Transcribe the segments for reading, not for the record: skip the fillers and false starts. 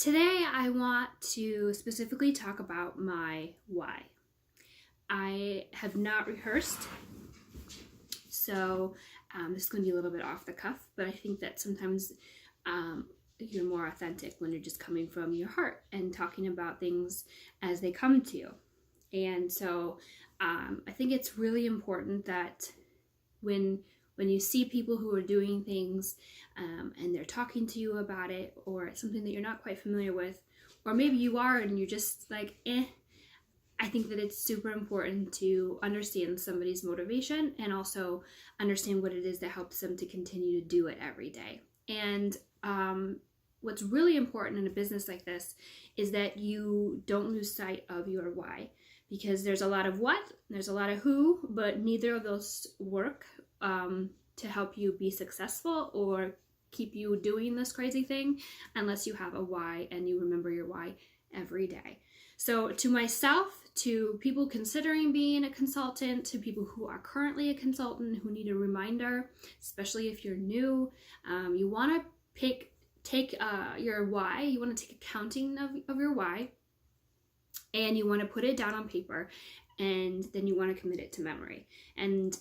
Today, I want to specifically talk about my why. I have not rehearsed, so this is going to be a little bit off the cuff, but I think that sometimes you're more authentic when you're just coming from your heart and talking about things as they come to you. And so I think it's really important that when you see people who are doing things and they're talking to you about it, or it's something that you're not quite familiar with, or maybe you are and you're just like, I think that it's super important to understand somebody's motivation and also understand what it is that helps them to continue to do it every day. And what's really important in a business like this is that you don't lose sight of your why, because there's a lot of what, there's a lot of who, but neither of those work to help you be successful or keep you doing this crazy thing unless you have a why and you remember your why every day. So to myself, to people considering being a consultant, to people who are currently a consultant who need a reminder, especially if you're new, you want to take your why, you want to take accounting of your why, and you want to put it down on paper, and then you want to commit it to memory. And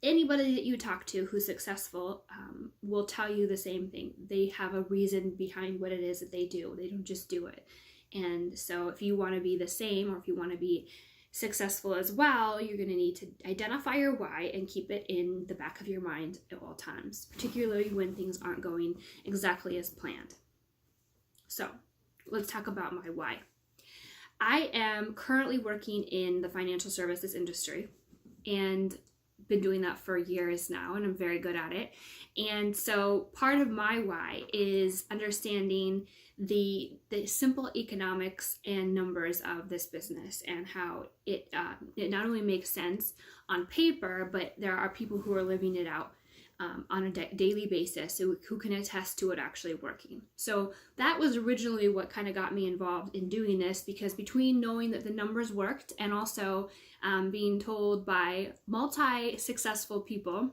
anybody that you talk to who's successful will tell you the same thing. They have a reason behind what it is that they do. They don't just do it. And so if you want to be the same, or if you want to be successful as well, you're going to need to identify your why and keep it in the back of your mind at all times, particularly when things aren't going exactly as planned. So let's talk about my why. I am currently working in the financial services industry and been doing that for years now, and I'm very good at it. And so part of my why is understanding the simple economics and numbers of this business, and how it not only makes sense on paper, but there are people who are living it out on a daily basis who can attest to it actually working. So that was originally what kind of got me involved in doing this, because between knowing that the numbers worked and also being told by multi-successful people,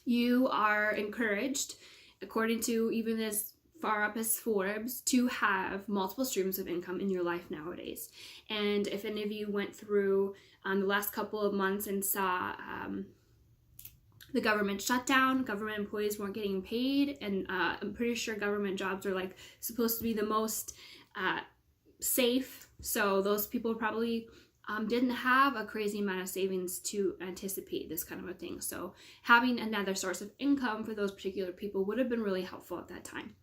you are encouraged, according to even as far up as Forbes, to have multiple streams of income in your life nowadays. And if any of you went through the last couple of months and saw the government shutdown, government employees weren't getting paid, and I'm pretty sure government jobs are like supposed to be the most safe, so those people probably didn't have a crazy amount of savings to anticipate this kind of a thing. So having another source of income for those particular people would have been really helpful at that time.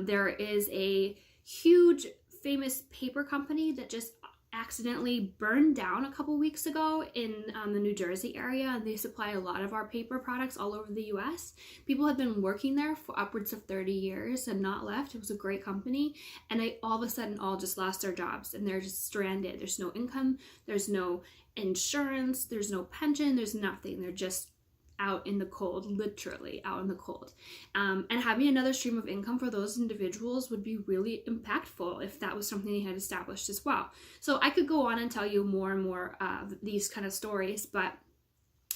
There is a huge famous paper company that just accidentally burned down a couple weeks ago in the New Jersey area. They supply a lot of our paper products all over the US. People have been working there for upwards of 30 years and not left. It was a great company, and they all of a sudden all just lost their jobs, and they're just stranded. There's no income, there's no insurance, there's no pension, there's nothing. They're just out in the cold, literally out in the cold. And having another stream of income for those individuals would be really impactful if that was something they had established as well. So I could go on and tell you more and more of these kind of stories, but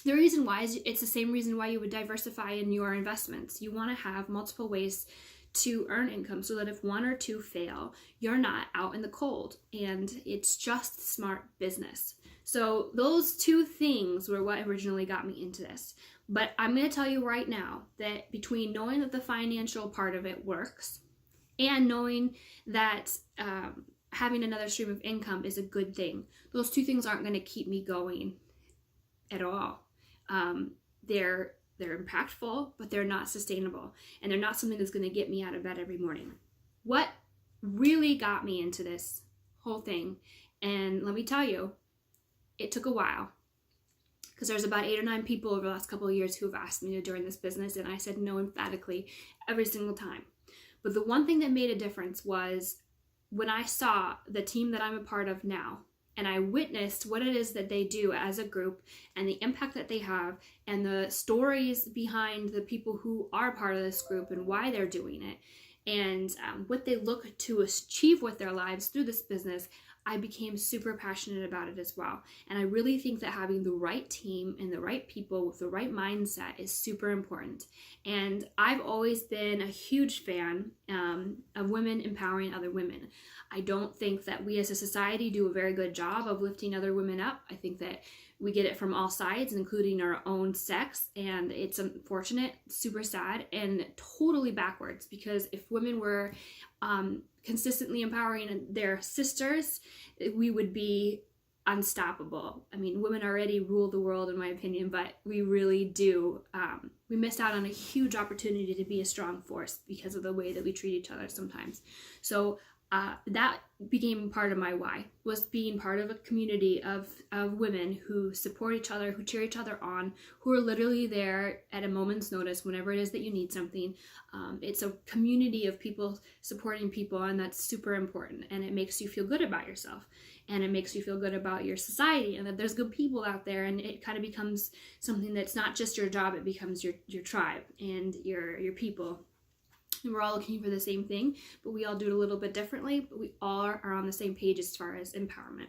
the reason why is it's the same reason why you would diversify in your investments. You want to have multiple ways to earn income so that if one or two fail, you're not out in the cold, and it's just smart business. So those two things were what originally got me into this. But I'm going to tell you right now that between knowing that the financial part of it works and knowing that having another stream of income is a good thing, those two things aren't going to keep me going at all. They're impactful, but they're not sustainable, and they're not something that's going to get me out of bed every morning. What really got me into this whole thing, and let me tell you, it took a while, because there's about 8 or 9 people over the last couple of years who have asked me to join this business, and I said no emphatically every single time. But the one thing that made a difference was when I saw the team that I'm a part of now, and I witnessed what it is that they do as a group and the impact that they have and the stories behind the people who are part of this group and why they're doing it, and what they look to achieve with their lives through this business. I became super passionate about it as well. And I really think that having the right team and the right people with the right mindset is super important. And I've always been a huge fan of women empowering other women. I don't think that we as a society do a very good job of lifting other women up. I think that we get it from all sides, including our own sex, and it's unfortunate, super sad, and totally backwards, because if women were consistently empowering their sisters, we would be unstoppable. I mean, women already rule the world, in my opinion, but we really do. We missed out on a huge opportunity to be a strong force because of the way that we treat each other sometimes. So that became part of my why, was being part of a community of women who support each other, who cheer each other on, who are literally there at a moment's notice whenever it is that you need something. It's a community of people supporting people, and that's super important, and it makes you feel good about yourself, and it makes you feel good about your society, and that there's good people out there, and it kind of becomes something that's not just your job, it becomes your tribe and your people. And we're all looking for the same thing, but we all do it a little bit differently, but we all are on the same page as far as empowerment.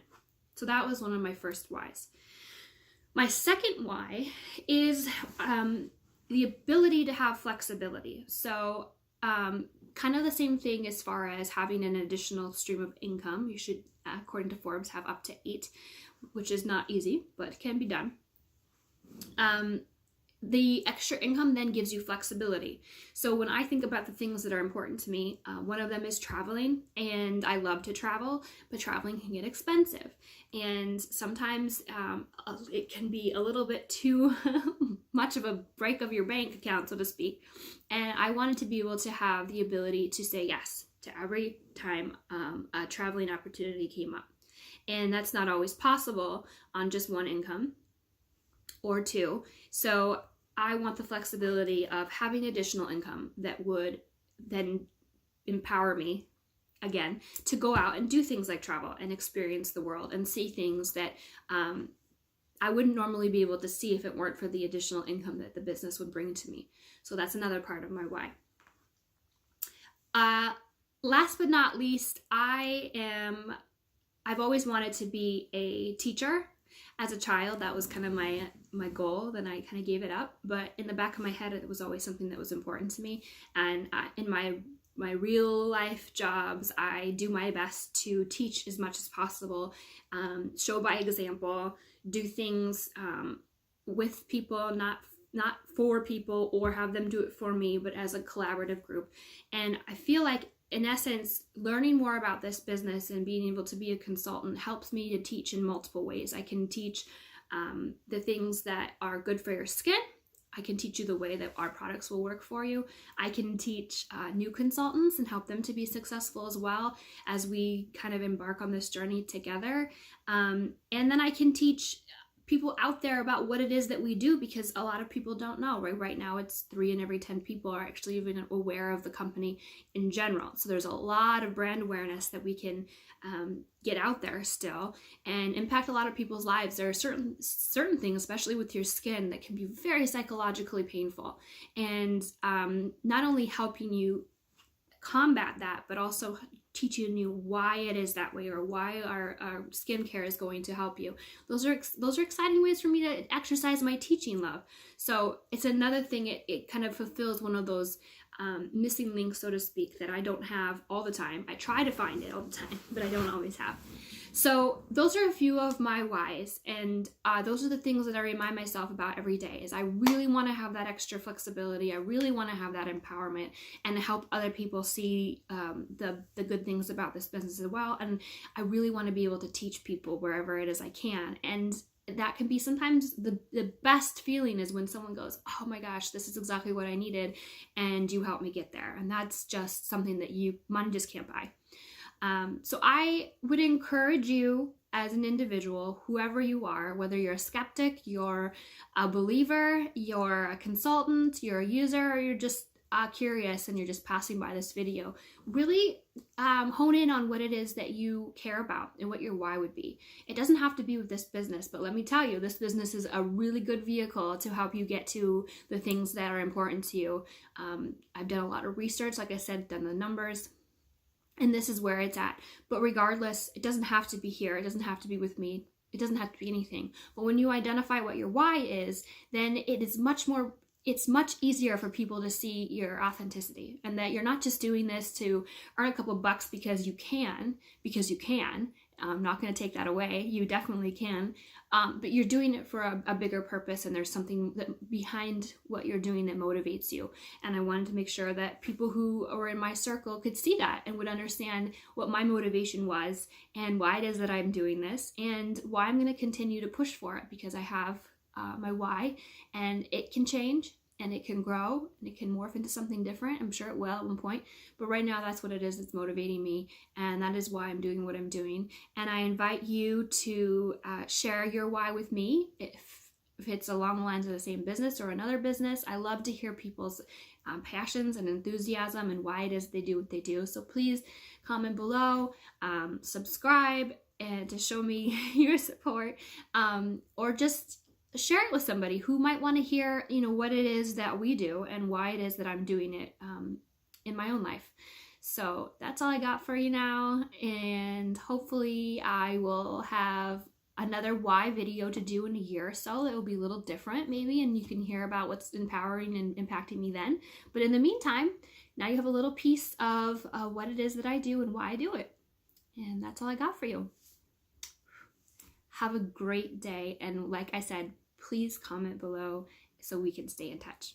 So that was one of my first whys. My second why is the ability to have flexibility. So kind of the same thing as far as having an additional stream of income. You should, according to Forbes, have up to 8, which is not easy, but can be done. The extra income then gives you flexibility. So when I think about the things that are important to me, one of them is traveling, and I love to travel, but traveling can get expensive. And sometimes it can be a little bit too much of a break of your bank account, so to speak. And I wanted to be able to have the ability to say yes to every time a traveling opportunity came up. And that's not always possible on just one income or 2. So I want the flexibility of having additional income that would then empower me, again, to go out and do things like travel and experience the world and see things that I wouldn't normally be able to see if it weren't for the additional income that the business would bring to me. So that's another part of my why. Last but not least, I've always wanted to be a teacher. As a child, that was kind of my goal. Then I kind of gave it up. But in the back of my head, it was always something that was important to me. And in my real life jobs, I do my best to teach as much as possible, show by example, do things with people, not for people or have them do it for me, but as a collaborative group. And I feel like, in essence, learning more about this business and being able to be a consultant helps me to teach in multiple ways. I can teach the things that are good for your skin. I can teach you the way that our products will work for you. I can teach new consultants and help them to be successful as well as we kind of embark on this journey together. And then I can teach people out there about what it is that we do, because a lot of people don't know. Right now, it's 3 in every 10 people are actually even aware of the company in general. So there's a lot of brand awareness that we can get out there still and impact a lot of people's lives. There are certain things, especially with your skin, that can be very psychologically painful, and not only helping you combat that, but also teaching you why it is that way, or why our skincare is going to help you. Those are exciting ways for me to exercise my teaching love. So it's another thing, it kind of fulfills one of those missing links, so to speak, that I don't have all the time. I try to find it all the time, but I don't always have. So those are a few of my whys, and those are the things that I remind myself about every day. Is I really want to have that extra flexibility. I really want to have that empowerment and help other people see the good things about this business as well. And I really want to be able to teach people wherever it is I can. And that can be sometimes the best feeling is when someone goes, oh my gosh, this is exactly what I needed, and you helped me get there. And that's just something that money just can't buy. So I would encourage you as an individual, whoever you are, whether you're a skeptic, you're a believer, you're a consultant, you're a user, or you're just curious and you're just passing by this video, really hone in on what it is that you care about and what your why would be. It doesn't have to be with this business, but let me tell you, this business is a really good vehicle to help you get to the things that are important to you. I've done a lot of research, like I said, done the numbers. And this is where it's at. But regardless, it doesn't have to be here. It doesn't have to be with me. It doesn't have to be anything. But when you identify what your why is, then it's much easier for people to see your authenticity, and that you're not just doing this to earn a couple bucks because you can. I'm not going to take that away. You definitely can. But you're doing it for a bigger purpose, and there's something behind what you're doing that motivates you. And I wanted to make sure that people who are in my circle could see that and would understand what my motivation was and why it is that I'm doing this and why I'm going to continue to push for it, because I have my why, and it can change and it can grow and it can morph into something different. I'm sure it will at one point, but right now that's what it is that's motivating me, and that is why I'm doing what I'm doing. And I invite you to share your why with me if it's along the lines of the same business or another business. I love to hear people's passions and enthusiasm and why it is they do what they do. So please comment below, subscribe, and to show me your support, or just share it with somebody who might want to hear, what it is that we do and why it is that I'm doing it in my own life. So that's all I got for you now, and hopefully I will have another why video to do in a year or so. It will be a little different maybe, and you can hear about what's empowering and impacting me then. But in the meantime, now you have a little piece of what it is that I do and why I do it. And that's all I got for you. Have a great day, and like I said, please comment below so we can stay in touch.